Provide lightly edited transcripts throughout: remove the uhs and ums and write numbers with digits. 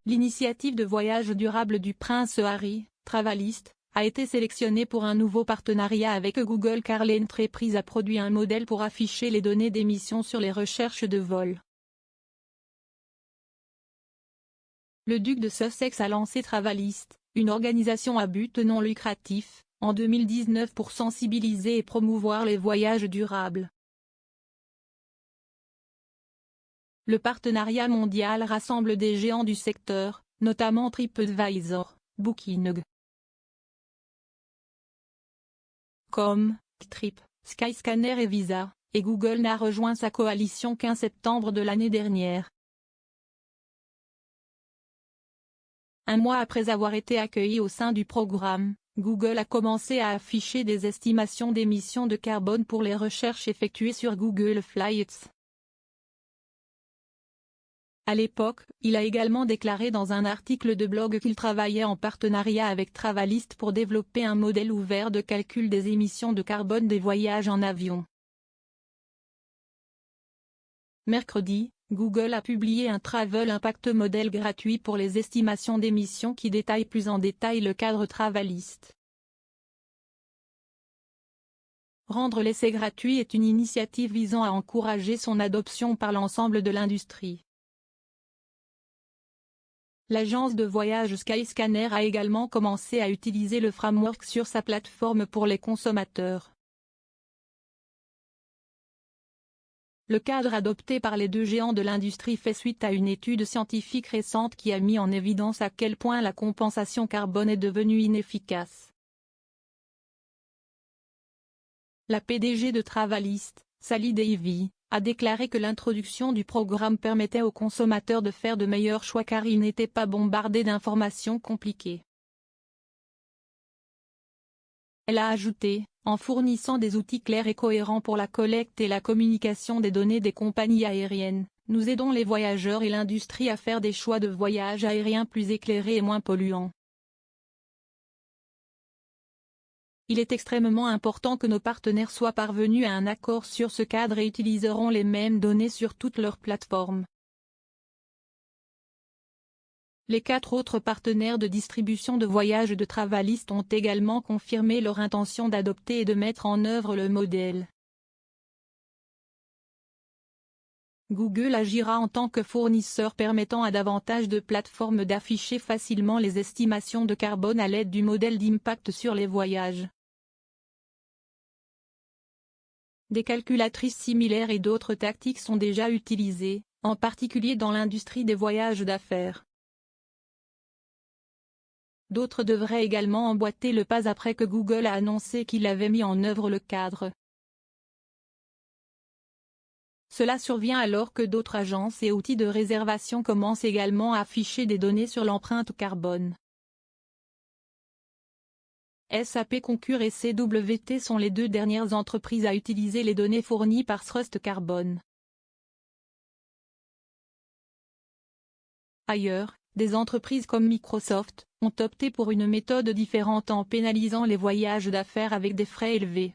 L'initiative de voyage durable du prince Harry, Travelist, a été sélectionnée pour un nouveau partenariat avec Google car l'entreprise a produit un modèle pour afficher les données d'émissions sur les recherches de vol. Le duc de Sussex a lancé Travelist, une organisation à but non lucratif, en 2019 pour sensibiliser et promouvoir les voyages durables. Le partenariat mondial rassemble des géants du secteur, notamment TripAdvisor, Booking.com, Trip, Skyscanner et Visa, et Google n'a rejoint sa coalition qu'en septembre de l'année dernière. Un mois après avoir été accueilli au sein du programme, Google a commencé à afficher des estimations d'émissions de carbone pour les recherches effectuées sur Google Flights. À l'époque, il a également déclaré dans un article de blog qu'il travaillait en partenariat avec Travelist pour développer un modèle ouvert de calcul des émissions de carbone des voyages en avion. Mercredi, Google a publié un Travel Impact Model gratuit pour les estimations d'émissions qui détaille plus en détail le cadre Travelist. Rendre l'essai gratuit est une initiative visant à encourager son adoption par l'ensemble de l'industrie. L'agence de voyage Skyscanner a également commencé à utiliser le framework sur sa plateforme pour les consommateurs. Le cadre adopté par les deux géants de l'industrie fait suite à une étude scientifique récente qui a mis en évidence à quel point la compensation carbone est devenue inefficace. La PDG de Travelist, Sally Davy, a déclaré que l'introduction du programme permettait aux consommateurs de faire de meilleurs choix car ils n'étaient pas bombardés d'informations compliquées. Elle a ajouté, en fournissant des outils clairs et cohérents pour la collecte et la communication des données des compagnies aériennes, nous aidons les voyageurs et l'industrie à faire des choix de voyage aérien plus éclairés et moins polluants. Il est extrêmement important que nos partenaires soient parvenus à un accord sur ce cadre et utiliseront les mêmes données sur toutes leurs plateformes. Les 4 autres partenaires de distribution de voyages de Travelist ont également confirmé leur intention d'adopter et de mettre en œuvre le modèle. Google agira en tant que fournisseur permettant à davantage de plateformes d'afficher facilement les estimations de carbone à l'aide du modèle d'impact sur les voyages. Des calculatrices similaires et d'autres tactiques sont déjà utilisées, en particulier dans l'industrie des voyages d'affaires. D'autres devraient également emboîter le pas après que Google a annoncé qu'il avait mis en œuvre le cadre. Cela survient alors que d'autres agences et outils de réservation commencent également à afficher des données sur l'empreinte carbone. SAP Concur et CWT sont les 2 dernières entreprises à utiliser les données fournies par Thrust Carbon. Ailleurs, des entreprises comme Microsoft ont opté pour une méthode différente en pénalisant les voyages d'affaires avec des frais élevés.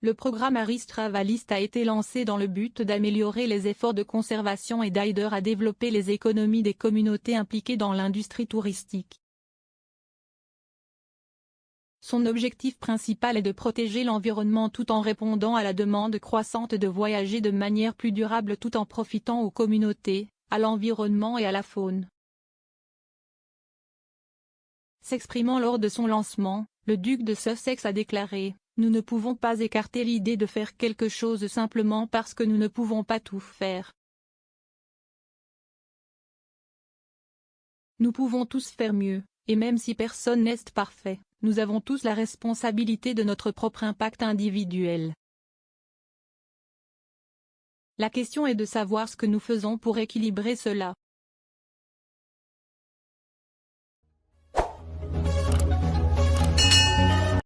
Le programme Harris Travelist a été lancé dans le but d'améliorer les efforts de conservation et d'aider à développer les économies des communautés impliquées dans l'industrie touristique. Son objectif principal est de protéger l'environnement tout en répondant à la demande croissante de voyager de manière plus durable tout en profitant aux communautés, à l'environnement et à la faune. S'exprimant lors de son lancement, le duc de Sussex a déclaré « Nous ne pouvons pas écarter l'idée de faire quelque chose simplement parce que nous ne pouvons pas tout faire. Nous pouvons tous faire mieux, et même si personne n'est parfait, nous avons tous la responsabilité de notre propre impact individuel. La question est de savoir ce que nous faisons pour équilibrer cela.